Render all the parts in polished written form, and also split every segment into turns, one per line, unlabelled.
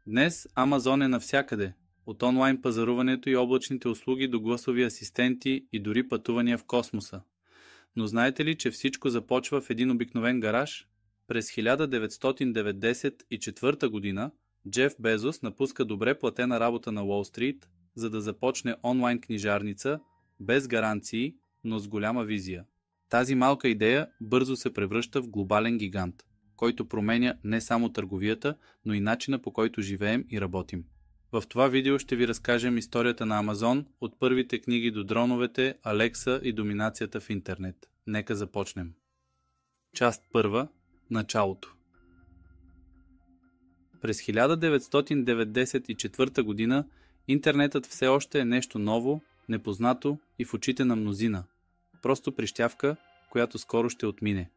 Днес Амазон е навсякъде, от онлайн пазаруването и облачните услуги до гласови асистенти и дори пътувания в космоса. Но знаете ли, че всичко започва в един обикновен гараж? През 1994 година Джеф Безос напуска добре платена работа на Уол Стрит, за да започне онлайн книжарница, без гаранции, но с голяма визия. Тази малка идея бързо се превръща в глобален гигант, който променя не само търговията, но и начина, по който живеем и работим. В това видео ще ви разкажем историята на Амазон, от първите книги до дроновете, Алекса и доминацията в интернет. Нека започнем. Част първа. Началото. През 1994 година интернетът все още е нещо ново, непознато и в очите на мнозина. Просто прищявка, която скоро ще отмине.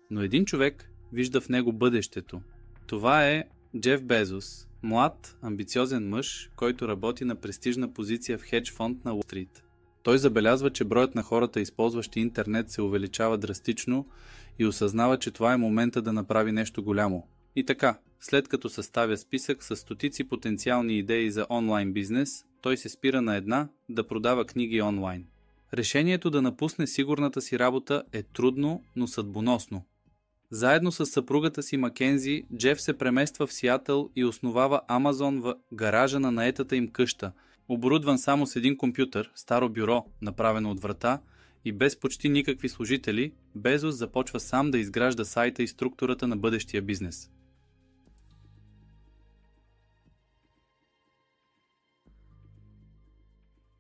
Но един човек вижда в него бъдещето. Това е Джеф Безос, млад, амбициозен мъж, който работи на престижна позиция в хедж фонд на Уол Стрит. Той забелязва, че броят на хората, използващи интернет, се увеличава драстично и осъзнава, че това е момента да направи нещо голямо. И така, след като съставя списък с стотици потенциални идеи за онлайн бизнес, той се спира на една – да продава книги онлайн. Решението да напусне сигурната си работа е трудно, но съдбоносно. Заедно с съпругата си Макензи, Джеф се премества в Сиатъл и основава Амазон в гаража на наетата им къща, оборудван само с един компютър, старо бюро, направено от врата, и без почти никакви служители. Безос започва сам да изгражда сайта и структурата на бъдещия бизнес.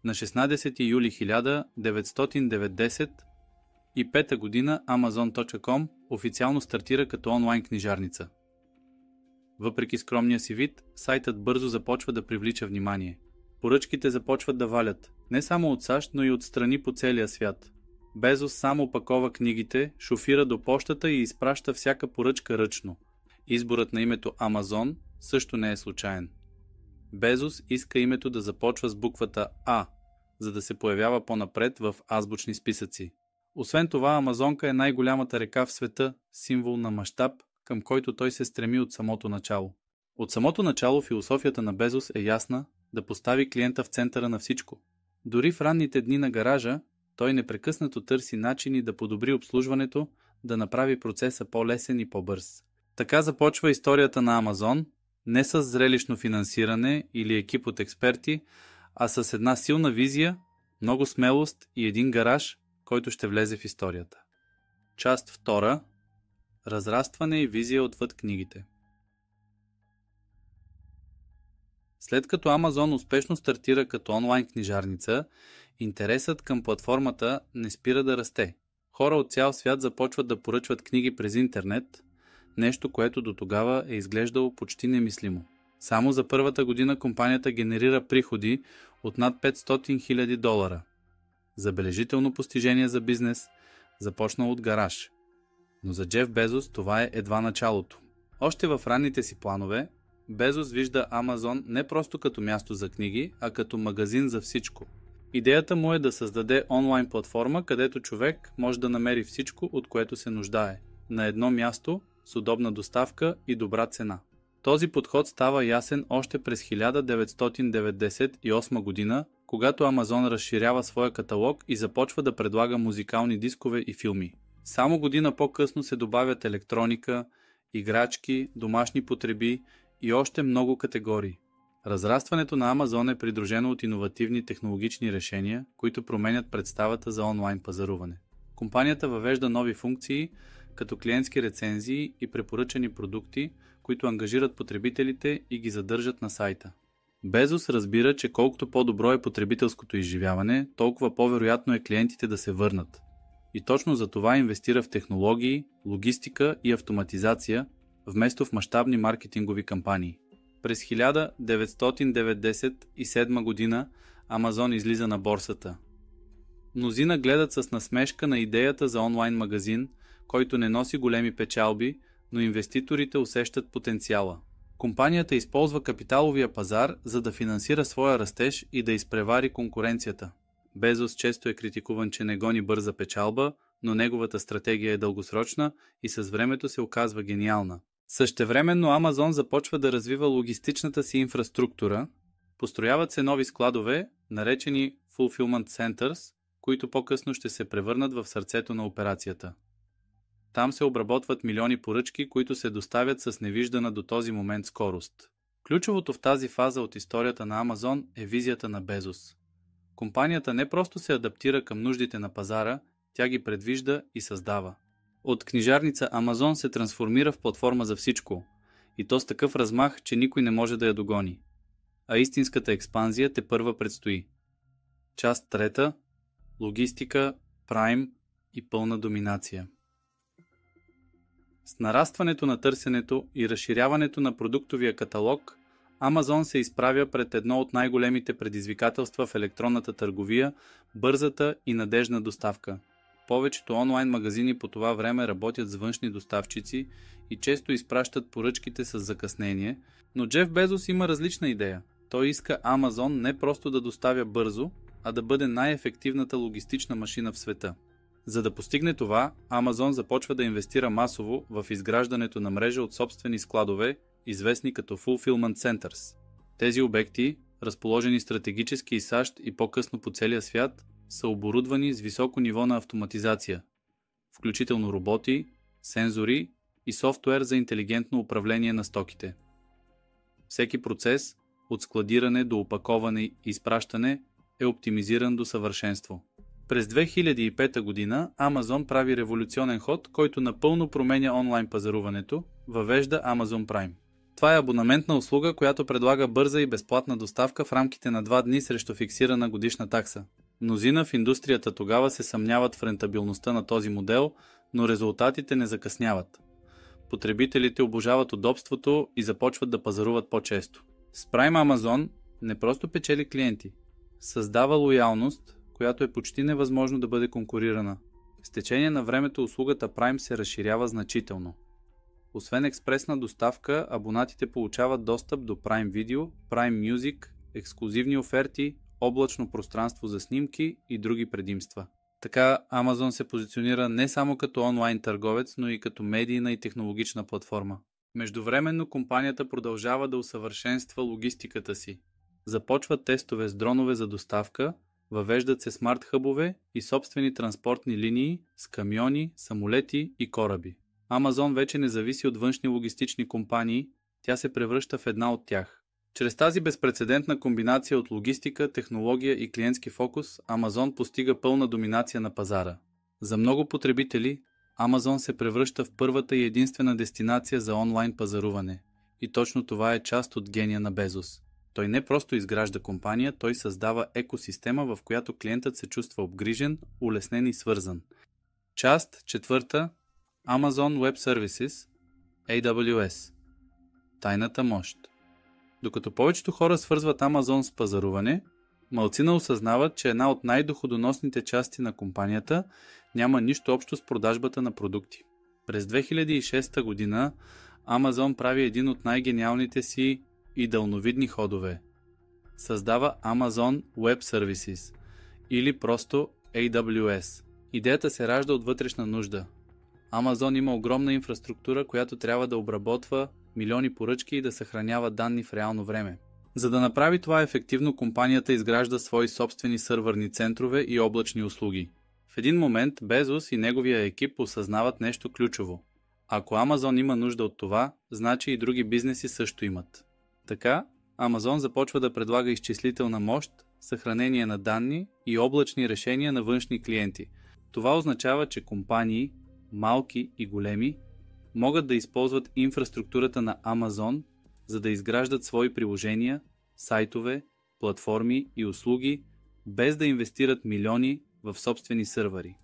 На 16 юли 1995 година Amazon.com официално стартира като онлайн книжарница. Въпреки скромния си вид, сайтът бързо започва да привлича внимание. Поръчките започват да валят, не само от САЩ, но и от страни по целия свят. Безос сам опакова книгите, шофира до пощата и изпраща всяка поръчка ръчно. Изборът на името Амазон също не е случайен. Безос иска името да започва с буквата А, за да се появява по-напред в азбучни списъци. Освен това, Амазонка е най-голямата река в света, символ на мащаб, към който той се стреми от самото начало. От самото начало философията на Безос е ясна – да постави клиента в центъра на всичко. Дори в ранните дни на гаража, той непрекъснато търси начини да подобри обслужването, да направи процеса по-лесен и по-бърз. Така започва историята на Амазон, не с зрелищно финансиране или екип от експерти, а с една силна визия, много смелост и един гараж, който ще влезе в историята. Част втора. Разрастване и визия отвъд книгите. След като Амазон успешно стартира като онлайн книжарница, интересът към платформата не спира да расте. Хора от цял свят започват да поръчват книги през интернет, нещо, което до тогава е изглеждало почти немислимо. Само за първата година компанията генерира приходи от над $500,000. Забележително постижение за бизнес, започнал от гараж. Но за Джеф Безос това е едва началото. Още в ранните си планове, Безос вижда Амазон не просто като място за книги, а като магазин за всичко. Идеята му е да създаде онлайн платформа, където човек може да намери всичко, от което се нуждае, на едно място, с удобна доставка и добра цена. Този подход става ясен още през 1998 година, когато Амазон разширява своя каталог и започва да предлага музикални дискове и филми. Само година по-късно се добавят електроника, играчки, домашни потреби и още много категории. Разрастването на Амазон е придружено от иновативни технологични решения, които променят представата за онлайн пазаруване. Компанията въвежда нови функции, като клиентски рецензии и препоръчани продукти, които ангажират потребителите и ги задържат на сайта. Безос разбира, че колкото по-добро е потребителското изживяване, толкова по-вероятно е клиентите да се върнат. И точно за това инвестира в технологии, логистика и автоматизация, вместо в мащабни маркетингови кампании. През 1997 година Амазон излиза на борсата. Мнозина гледат с насмешка на идеята за онлайн магазин, който не носи големи печалби, но инвеститорите усещат потенциала. Компанията използва капиталовия пазар, за да финансира своя растеж и да изпревари конкуренцията. Безос често е критикуван, че не гони бърза печалба, но неговата стратегия е дългосрочна и с времето се оказва гениална. Същевременно Amazon започва да развива логистичната си инфраструктура, построяват се нови складове, наречени Fulfillment Centers, които по-късно ще се превърнат в сърцето на операцията. Там се обработват милиони поръчки, които се доставят с невиждана до този момент скорост. Ключовото в тази фаза от историята на Amazon е визията на Безос. Компанията не просто се адаптира към нуждите на пазара, тя ги предвижда и създава. От книжарница Amazon се трансформира в платформа за всичко, и то с такъв размах, че никой не може да я догони. А истинската експанзия тепърва предстои. Част трета – логистика, прайм и пълна доминация. С нарастването на търсенето и разширяването на продуктовия каталог, Amazon се изправя пред едно от най-големите предизвикателства в електронната търговия – бързата и надеждна доставка. Повечето онлайн магазини по това време работят с външни доставчици и често изпращат поръчките с закъснение, но Джеф Безос има различна идея. Той иска Amazon не просто да доставя бързо, а да бъде най-ефективната логистична машина в света. За да постигне това, Amazon започва да инвестира масово в изграждането на мрежа от собствени складове, известни като Fulfillment Centers. Тези обекти, разположени стратегически из САЩ и по-късно по целия свят, са оборудвани с високо ниво на автоматизация, включително роботи, сензори и софтуер за интелигентно управление на стоките. Всеки процес, от складиране до опаковане и изпращане, е оптимизиран до съвършенство. През 2005 година Amazon прави революционен ход, който напълно променя онлайн пазаруването, въвежда Amazon Prime. Това е абонаментна услуга, която предлага бърза и безплатна доставка в рамките на 2 дни срещу фиксирана годишна такса. Мнозина в индустрията тогава се съмняват в рентабилността на този модел, но резултатите не закъсняват. Потребителите обожават удобството и започват да пазаруват по-често. С Prime Amazon не просто печели клиенти, създава лоялност, която е почти невъзможно да бъде конкурирана. С течение на времето услугата Prime се разширява значително. Освен експресна доставка, абонатите получават достъп до Prime Video, Prime Music, ексклузивни оферти, облачно пространство за снимки и други предимства. Така Amazon се позиционира не само като онлайн търговец, но и като медийна и технологична платформа. Междувременно компанията продължава да усъвършенства логистиката си. Започват тестове с дронове за доставка, въвеждат се смарт-хъбове и собствени транспортни линии с камиони, самолети и кораби. Amazon вече не зависи от външни логистични компании, тя се превръща в една от тях. Чрез тази безпрецедентна комбинация от логистика, технология и клиентски фокус, Amazon постига пълна доминация на пазара. За много потребители, Amazon се превръща в първата и единствена дестинация за онлайн пазаруване. И точно това е част от гения на Безос. Той не просто изгражда компания, той създава екосистема, в която клиентът се чувства обгрижен, улеснен и свързан. Част четвърта – Amazon Web Services, AWS. Тайната мощ. Докато повечето хора свързват Amazon с пазаруване, малцина осъзнават, че една от най-доходоносните части на компанията няма нищо общо с продажбата на продукти. През 2006 година Amazon прави един от най-гениалните си и дълновидни ходове. Създава Amazon Web Services или просто AWS. Идеята се ражда от вътрешна нужда. Amazon има огромна инфраструктура, която трябва да обработва милиони поръчки и да съхранява данни в реално време. За да направи това ефективно, компанията изгражда свои собствени сървърни центрове и облачни услуги. В един момент Безос и неговия екип осъзнават нещо ключово. Ако Amazon има нужда от това, значи и други бизнеси също имат. Така, Amazon започва да предлага изчислителна мощ, съхранение на данни и облачни решения на външни клиенти. Това означава, че компании, малки и големи, могат да използват инфраструктурата на Amazon, за да изграждат свои приложения, сайтове, платформи и услуги, без да инвестират милиони в собствени сървъри.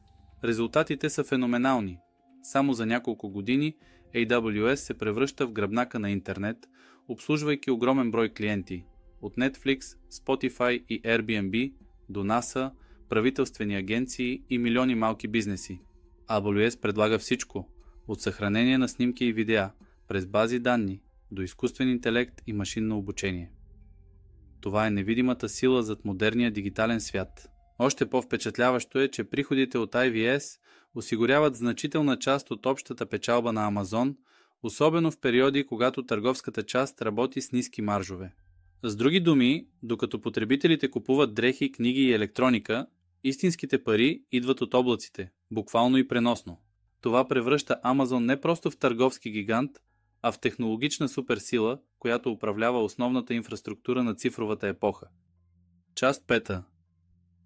Резултатите са феноменални. Само за няколко години AWS се превръща в гръбнака на интернет, обслужвайки огромен брой клиенти – от Netflix, Spotify и Airbnb до NASA, правителствени агенции и милиони малки бизнеси. AWS предлага всичко – от съхранение на снимки и видеа, през бази данни, до изкуствен интелект и машинно обучение. Това е невидимата сила зад модерния дигитален свят. Още по-впечатляващо е, че приходите от IVS осигуряват значителна част от общата печалба на Amazon, особено в периоди, когато търговската част работи с ниски маржове. С други думи, докато потребителите купуват дрехи, книги и електроника, истинските пари идват от облаците, буквално и преносно. Това превръща Amazon не просто в търговски гигант, а в технологична суперсила, която управлява основната инфраструктура на цифровата епоха. Част 5.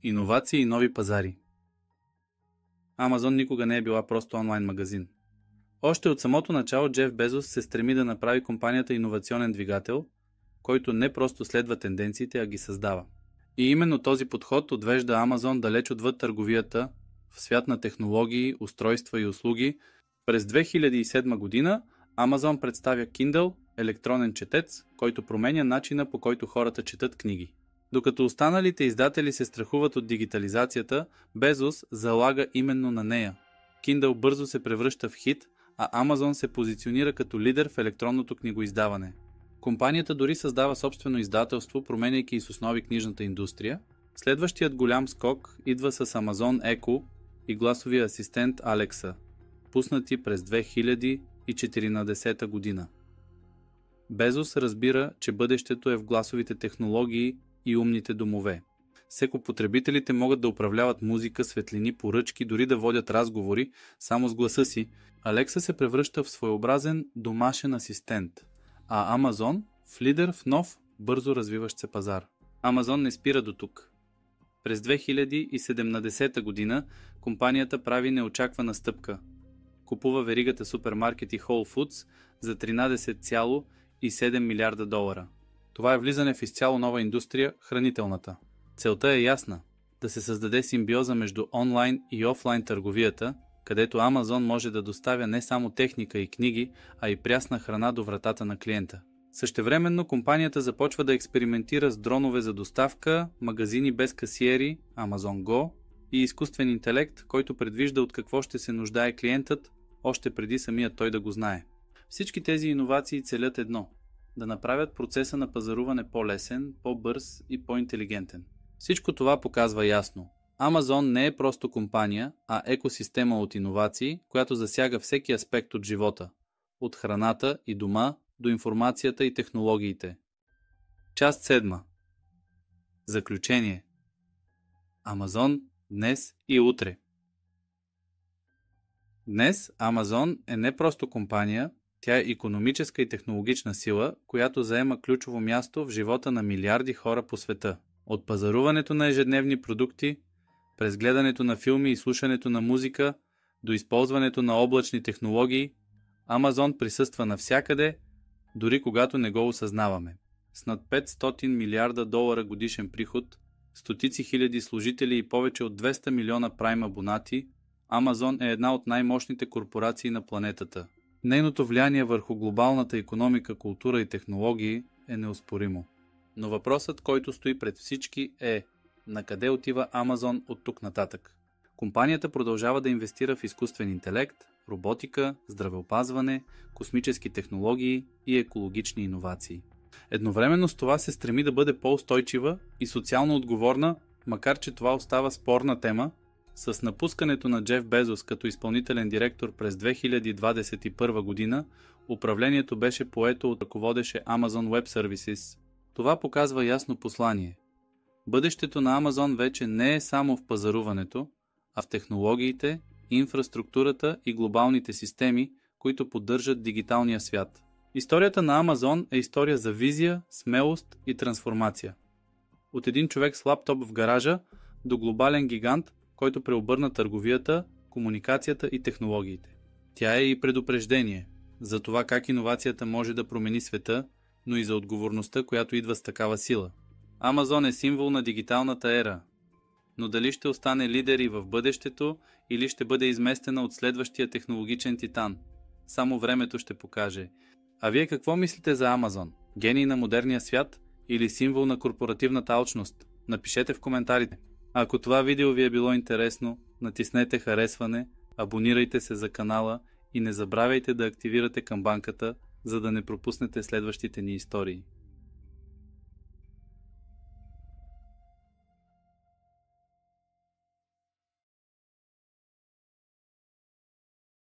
Иновации и нови пазари. Amazon никога не е била просто онлайн магазин. Още от самото начало Джеф Безос се стреми да направи компанията иновационен двигател, който не просто следва тенденциите, а ги създава. И именно този подход отвежда Amazon далеч отвъд търговията в свят на технологии, устройства и услуги. През 2007 година Amazon представя Kindle, електронен четец, който променя начина, по който хората четат книги. Докато останалите издатели се страхуват от дигитализацията, Безос залага именно на нея. Kindle бързо се превръща в хит, а Amazon се позиционира като лидер в електронното книгоиздаване. Компанията дори създава собствено издателство, променяйки и с основи книжната индустрия. Следващият голям скок идва с Amazon Echo и гласовия асистент Alexa, пуснати през 2014 година. Безос разбира, че бъдещето е в гласовите технологии и умните домове. Всеко потребителите могат да управляват музика, светлини, поръчки, дори да водят разговори само с гласа си. Alexa се превръща в своеобразен домашен асистент, а Amazon в лидер в нов, бързо развиващ се пазар. Amazon не спира до тук. През 2017 година компанията прави неочаквана стъпка. Купува веригата супермаркети Whole Foods за 13,7 милиарда долара. Това е влизане в изцяло нова индустрия, хранителната. Целта е ясна – да се създаде симбиоза между онлайн и офлайн търговията, където Amazon може да доставя не само техника и книги, а и прясна храна до вратата на клиента. Същевременно компанията започва да експериментира с дронове за доставка, магазини без касиери, Amazon Go и изкуствен интелект, който предвижда от какво ще се нуждае клиентът, още преди самият той да го знае. Всички тези иновации целят едно – да направят процеса на пазаруване по-лесен, по-бърз и по-интелигентен. Всичко това показва ясно. Amazon не е просто компания, а екосистема от иновации, която засяга всеки аспект от живота. От храната и дома до информацията и технологиите. Част 7. Заключение. Amazon днес и утре. Днес Amazon е не просто компания, тя е икономическа и технологична сила, която заема ключово място в живота на милиарди хора по света. От пазаруването на ежедневни продукти, през гледането на филми и слушането на музика, до използването на облачни технологии, Amazon присъства навсякъде, дори когато не го осъзнаваме. С над 500 милиарда долара годишен приход, стотици хиляди служители и повече от 200 милиона Prime абонати, Amazon е една от най-мощните корпорации на планетата. Нейното влияние върху глобалната икономика, култура и технологии е неоспоримо. Но въпросът, който стои пред всички е: на къде отива Amazon от тук нататък? Компанията продължава да инвестира в изкуствен интелект, роботика, здравеопазване, космически технологии и екологични иновации. Едновременно с това се стреми да бъде по-устойчива и социално отговорна, макар че това остава спорна тема. С напускането на Джеф Безос като изпълнителен директор през 2021 година, управлението беше поето от ръководеше Amazon Web Services. Това показва ясно послание. Бъдещето на Amazon вече не е само в пазаруването, а в технологиите, инфраструктурата и глобалните системи, които поддържат дигиталния свят. Историята на Amazon е история за визия, смелост и трансформация. От един човек с лаптоп в гаража до глобален гигант, който преобърна търговията, комуникацията и технологиите. Тя е и предупреждение за това как иновацията може да промени света, но и за отговорността, която идва с такава сила. Amazon е символ на дигиталната ера, но дали ще остане лидер и в бъдещето, или ще бъде изместена от следващия технологичен титан, само времето ще покаже. А вие какво мислите за Amazon? Гений на модерния свят или символ на корпоративната алчност? Напишете в коментарите. Ако това видео ви е било интересно, натиснете харесване, абонирайте се за канала и не забравяйте да активирате камбанката, за да не пропуснете следващите ни истории.